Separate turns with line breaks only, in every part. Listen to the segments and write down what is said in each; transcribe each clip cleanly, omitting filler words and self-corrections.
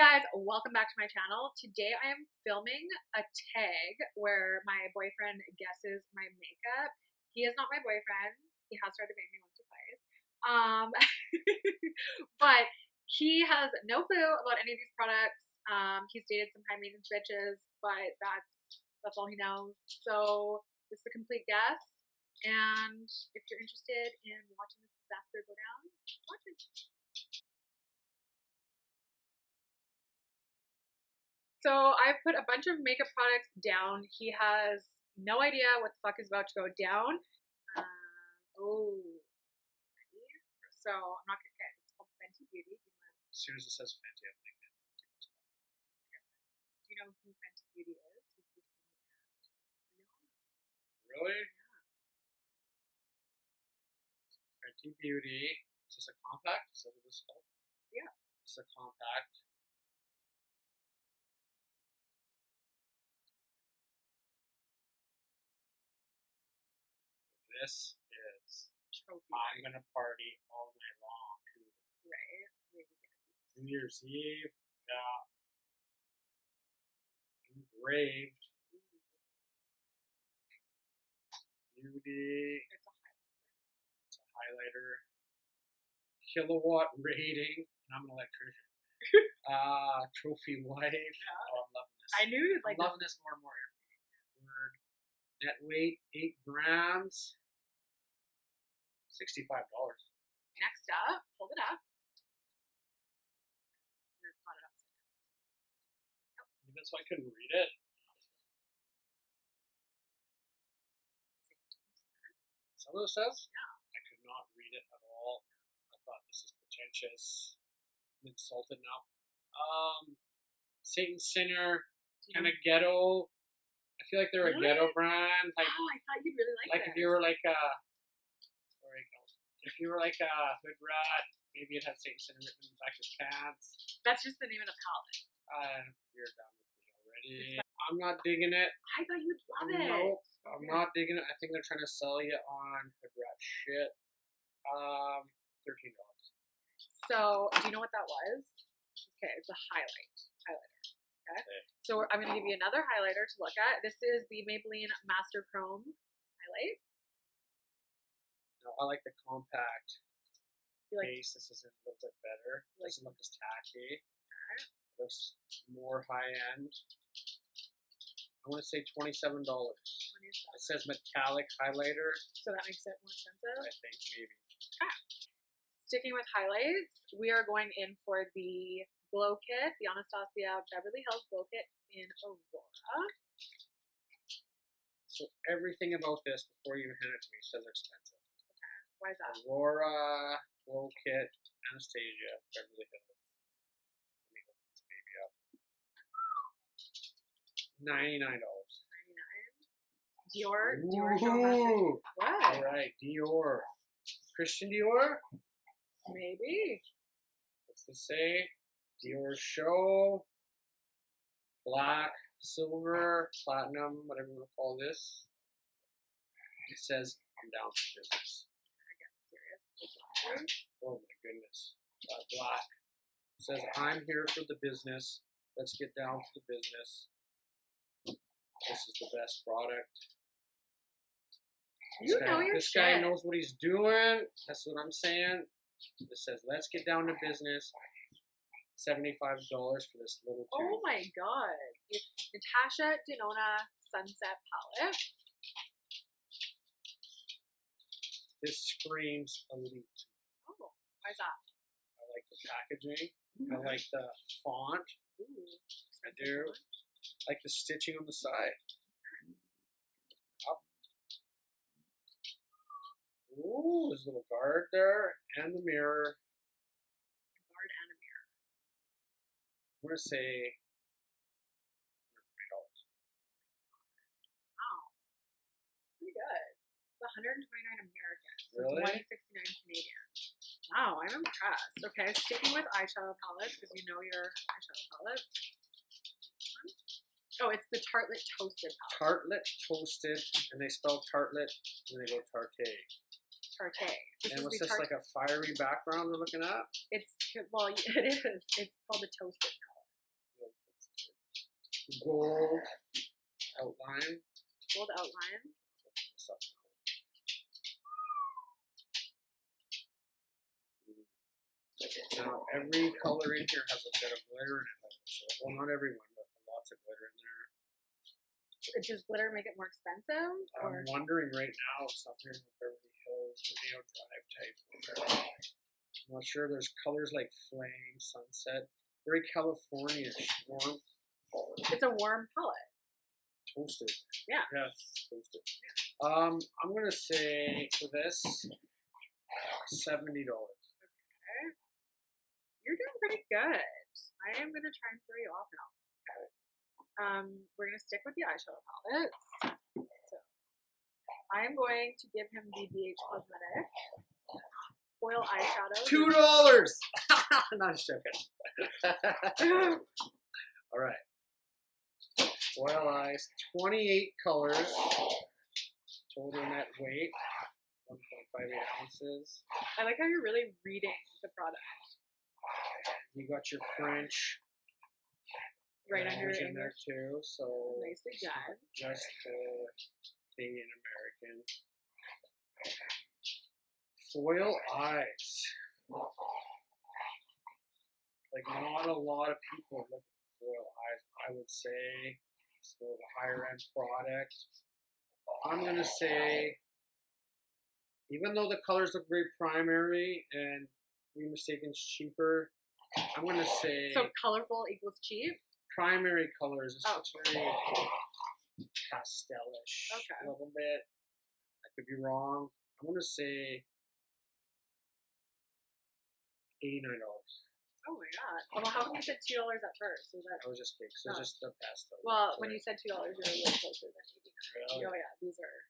Guys, welcome back to my channel. Today I am filming a tag where my boyfriend guesses my makeup. He is not my boyfriend. He has tried to bang me once or twice. But he has no clue about any of these products. He's dated some high maintenance bitches, but that's all he knows. So this is a complete guess. And if you're interested in watching this disaster go down, watch it. So I've put a bunch of makeup products down. He has no idea what the fuck is about to go down. Oh, ready? So I'm not gonna get. It's called Fenty Beauty.
As soon as it says Fenty, I'm thinking.
Do you know who Fenty Beauty is? He's the brand.
Really? Fenty Beauty. Is this a compact? Is that what this is called?
Yeah.
It's a compact. This is
Trophy.
I'm gonna party all night long.
Right. Maybe get a piece.
New Year's Eve. Yeah. Engraved. Beauty.
It's a highlight.
It's a highlighter. Kilowatt rating. And I'm an electrician. Trophy wife.
Yeah.
Oh, I'm loving this.
I knew you'd like
I'm loving this more and more every word. Net weight 8 grams. $65.
Next up, hold it up. You're caught it upside down.
Even so I couldn't read it. Some of it says?
Yeah.
I could not read it at all. I thought this is pretentious. I'm insulted now. Satan Sinner, kind of ghetto. I feel like they're a ghetto brand. Like,
oh, I thought you'd really like
if you were like a, sorry, if you were like a hood rat, maybe it had Satan Sinner written in the back of his pants.
That's just the name of the palette.
You're done with me already. I'm not digging it.
I thought you'd love it.
Nope, I'm not digging it. I think they're trying to sell you on hood rat shit. $13.
So, do you know what that was? Okay, it's a highlighter. Okay. So I'm going to give you another highlighter to look at. This is the Maybelline Master Chrome highlight.
No, I like the compact
You like?
base. This is a little bit better.
Like-
Doesn't look as tacky.
Okay.
Looks more high end. I want to say $27. It says metallic highlighter.
So that makes it more expensive.
I think maybe.
Sticking with highlights, we are going in for the Glow Kit, the Anastasia Beverly Hills Glow Kit in Aurora.
So everything about this before you hand it to me says expensive.
Okay, why is that?
Aurora, Glow Kit, Anastasia, Beverly Hills. Let me open this baby up. $99.
99. Dior show message. What?
All right, Dior. Christian Dior?
Maybe.
What's this say? Dior show. Black, silver, platinum, whatever you want to call this. It says, I'm down for business.
I get serious.
Oh my goodness. Black. It says, I'm here for the business. Let's get down to the business. This is the best product. This guy knows what he's doing. That's what I'm saying. It says, let's get down to business. $75 for this little tube.
Oh my god. Natasha Denona Sunset Palette.
This screams elite.
Oh, why is that?
I like the packaging. I like the font.
Ooh,
I do. I like the stitching on the side. Up. Ooh, there's a little guard there and the mirror.
Guard and a mirror.
I'm going to say $120.
Wow. That's pretty good. It's $129 American. So
Really?
it's $169 Canadian. Wow, I'm impressed. Okay, sticking with eyeshadow palettes, because you know your eyeshadow palettes. Oh, it's the Tartelette Toasted palette.
Tartelette Toasted, and they spell tartlet, and they go tarte.
Tarte.
And what's this, like a fiery background we're looking at?
It's, well, it is. It's called the Toasted palette.
gold outline.
Gold outline.
Now, every color in here has a bit of glitter in it. So, well, not everyone, but lots of glitter in there.
Does glitter make it more expensive?
I'm wondering right now if something in Beverly Hills, Rodeo Drive type. I'm not sure. There's colors like flame, sunset, very California-ish, warm.
It's a warm palette.
Toasted.
Yeah.
Yes, toasted. I'm gonna say for this $70.
Okay. You're doing pretty good. I am gonna try and throw you off now. Okay. We're gonna stick with the eyeshadow palettes. So I am going to give him the BH Cosmetics foil eyeshadow.
$2. Not joking. All right. Foil eyes, 28 colors. Total net weight, 1.58 ounces.
I like how you're really reading the product.
You got your French
right under your
in there too, so
nicely done.
Just for Canadian American. Foil eyes. Like not a lot of people look at foil eyes. I would say it's sort of a higher end product. I'm gonna say, even though the colors look very primary and we mistaken cheaper, I'm gonna say
so colorful equals cheap.
Primary colors. It's very pastelish.
Okay.
A little bit. I could be wrong. I'm gonna say $89.
Oh my god. Well, how come you said $2 at first? Was that?
I was just kidding. So just the pastel.
Well, when you said $2, you're a little closer than $89.
Really?
Oh yeah, these are.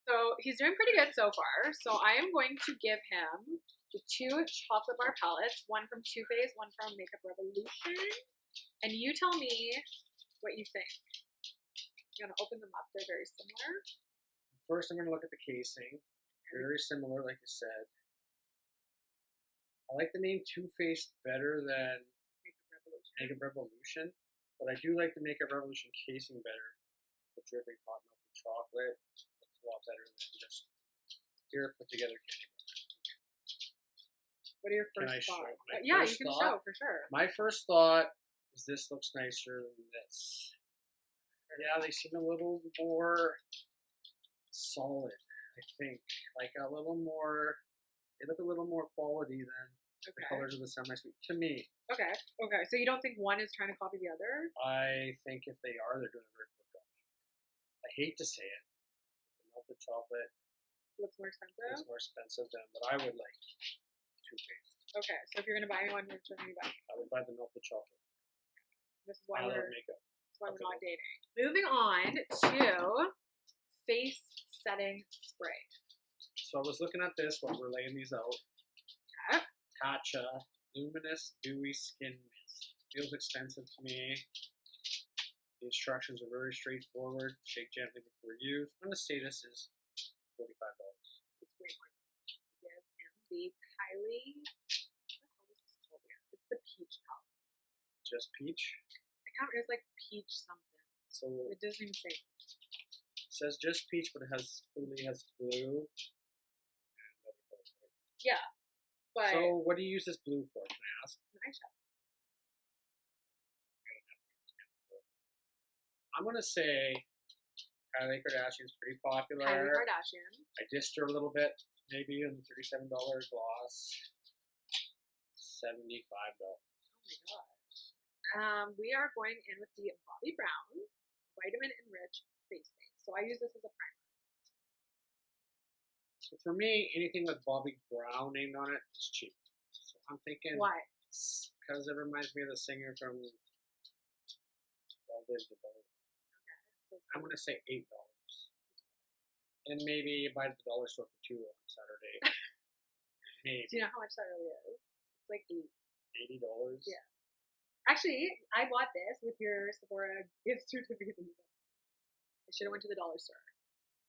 So he's doing pretty good so far. So I am going to give him the 2 chocolate bar palettes, one from Too Faced, one from Makeup Revolution, and you tell me what you think. You want to open them up? They're very similar.
First, I'm going to look at the casing. Very similar, like you said. I like the name Too Faced better than Makeup Revolution, but I do like the Makeup Revolution casing better. The dripping hot melted chocolate. It's a lot better than just here put together candy bar.
What are your first thoughts?
You
can show for sure.
My first thought is this looks nicer than this. Yeah, they seem a little more solid, I think. Like a little more, they look a little more quality than the colors of the semi-sweet to me.
Okay. So you don't think one is trying to copy the other?
I think if they are, they're doing a very good job. I hate to say it. The melted chocolate
looks more expensive?
It's more expensive than what I would like. Too Faced.
Okay, so if you're gonna buy one, which one are you buying?
I would buy the melted chocolate.
This is why we're
makeup.
That's why we're not dating. Moving on to face setting spray.
So I was looking at this while we're laying these out.
Okay.
Tatcha Luminous Dewy Skin Mist. Feels expensive to me. The instructions are very straightforward. Shake gently before use. I'm gonna say this is $45.
It's way more. Give him the Kylie. What the hell is this called again? It's the peach palette.
Just peach?
I can't remember. It's like peach something.
So
it doesn't even say.
It says just peach, but it has clearly has blue and other colors, right?
Yeah. But
so what do you use this blue for, can I ask?
An eyeshadow.
I'm gonna say Kylie Kardashian's pretty popular.
Kylie Kardashian.
I dissed her a little bit, maybe in the $37 gloss. $75.
Oh my gosh. We are going in with the Bobbi Brown Vitamin Enriched Face Base. So I use this as a primer.
So for me, anything with Bobbi Brown named on it is cheap. So I'm thinking.
Why?
Because it reminds me of the singer from Well Lived Above.
Okay. So
I'm going to say $8. And maybe buy at the dollar store for $2 on Saturday. Maybe.
Do you know how much that really is? It's like
$80?
Yeah. Actually, I bought this with your Sephora gift certificate. I should have went to the dollar store.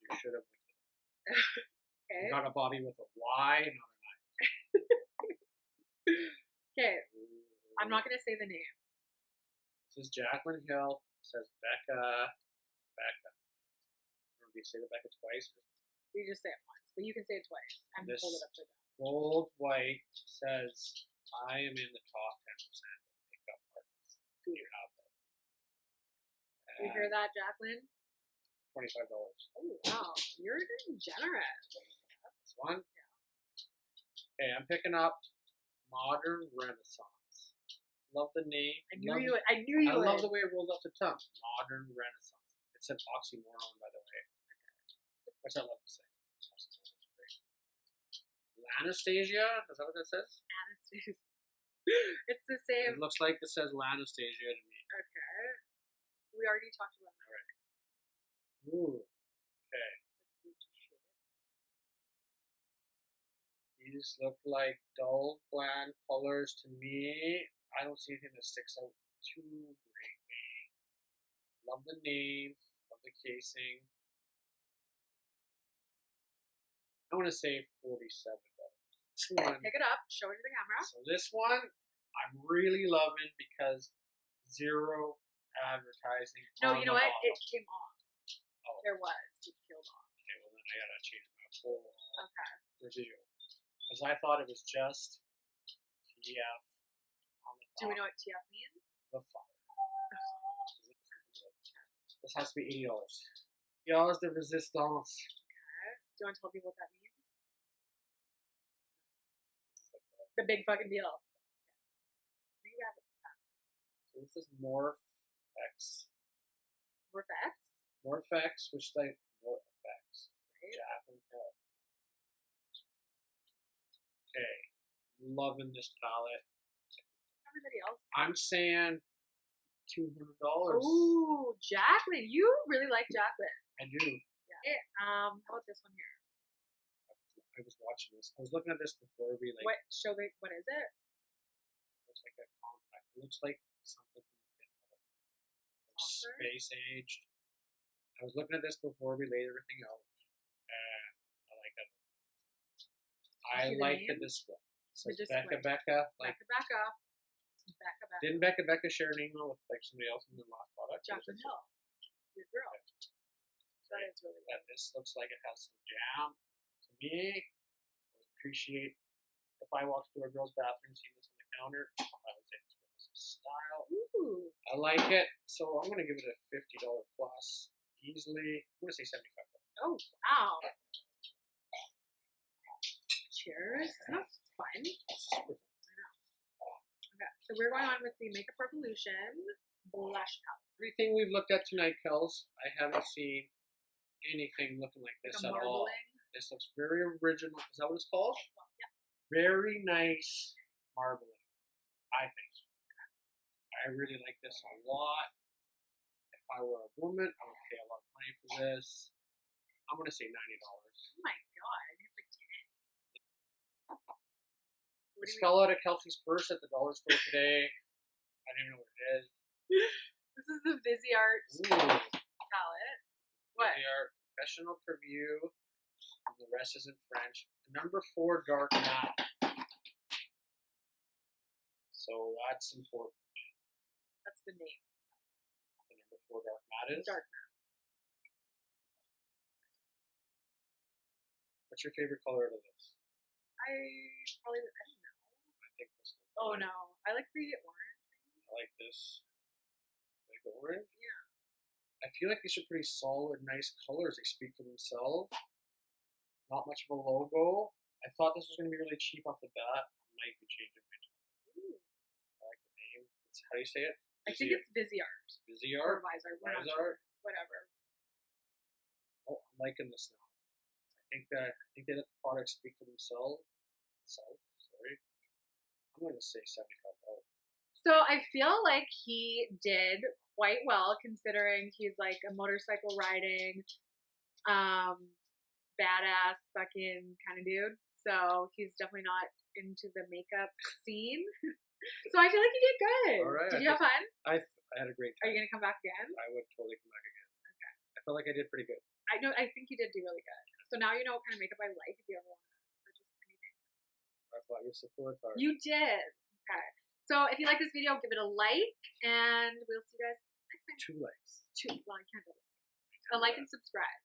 You should have went to
Okay.
Not a Bobby with a Y, not an I.
Okay. I'm not going to say the name.
This is Jaclyn Hill says Becca. Do you say the Becca twice?
You just say it once, but you can say it twice. I'm
This
hold it upside down.
gold white says, I am in the top 10% of makeup artists. Do you have that?
You hear that, Jacqueline?
$25.
Oh, wow. You're getting generous.
This one? Yeah. Okay, I'm picking up Modern Renaissance. Love the name.
I knew you would. I
love the way it rolls off the tongue. Modern Renaissance. It's an oxymoron, by the way. Which I love to say. Oxymoron is great. Anastasia? Is that what that says?
Anastasia. It's the same.
It looks like it says Anastasia to me.
Okay. We already talked about that.
Right. Ooh. Okay. These look like dull, bland colors to me. I don't see anything that sticks out too greatly. Love the name. Love the casing. I want to say $47. This one.
Pick it up. Show it to the camera.
So this one, I'm really loving because zero advertising.
No, you know what?
Bottle.
It came off.
Oh.
There was. It peeled off.
Okay, well then I gotta change my whole
Okay.
review. Because I thought it was just TF on the top.
Do we know what TF means?
The fire. This has to be $80. $80 de resistance.
Okay. Do you want to tell people what that means? The big fucking deal. Okay. You have it.
So this is Morphex. Morphex, which like Morphex.
Right.
Jacqueline Hill. Okay. Loving this palette.
Everybody else.
I'm saying $200.
Ooh, Jacqueline. You really like Jacqueline.
I do.
Yeah. How about this one here?
I was watching this. I was looking at this before we like.
What show? What is it?
Looks like a compact. It looks like something from the Fifth Element. Space aged. I was looking at this before we laid everything out, and I like that. I like the display. So Becca. Like
Becca.
Didn't Becca share an email with like somebody else in the last product?
Jacqueline Hill. Your girl. That is really good.
This looks like it has some jam. To me, I would appreciate if I walked through a girl's bathroom, seeing this on the counter, I would say this one has some style.
Ooh.
I like it, so I'm gonna give it a $50 plus easily. I'm gonna say $75.
Oh wow! Cheers. That's fun. I know. Okay, so we're going on with the Makeup Revolution blush palette.
Everything we've looked at tonight, Kels, I haven't seen anything looking like this at all. This looks very original. Is that what it's called?
Yeah.
Very nice marbling, I think. I really like this a lot. If I were a woman, I would pay a lot of money for this. I'm going to say $90.
Oh my god, it's like 10.
This fell out of Kelsey's purse at the dollar store today. I don't even know what it is.
This is the Viseart palette. What?
Viseart Professional Preview. The rest is in French. Number 4 dark matte. So that's important.
That's the name.
The number 4 dark matte is?
Dark matte.
What's your favorite color out of this?
I don't know.
I think this one.
Oh no. I like the orange.
I like this. Like the orange?
Yeah.
I feel like these are pretty solid, nice colors. They speak for themselves. Not much of a logo. I thought this was going to be really cheap off the bat. I might be changing my tone.
Ooh.
I like the name. How do you say it?
I think it's Viseart.
Viseart?
Or Viseart.
Viseart?
Whatever.
Oh, I'm liking this now. I think they let the products speak for themselves. Sorry. I'm going to say $75.
So I feel like he did quite well considering he's like a motorcycle riding, badass fucking kind of dude. So he's definitely not into the makeup scene. So I feel like he did good.
All right.
Did you have fun?
I had a great time.
Are you gonna come back again?
I would totally come back again.
Okay.
I felt like I did pretty good.
I think you did do really good. So now you know what kind of makeup I like if you ever want to purchase anything.
I bought you a Sephora card.
You did. Okay. So if you like this video, give it a like, and we'll see you guys next time. my
2 likes.
Well, I can't do it. And like and subscribe.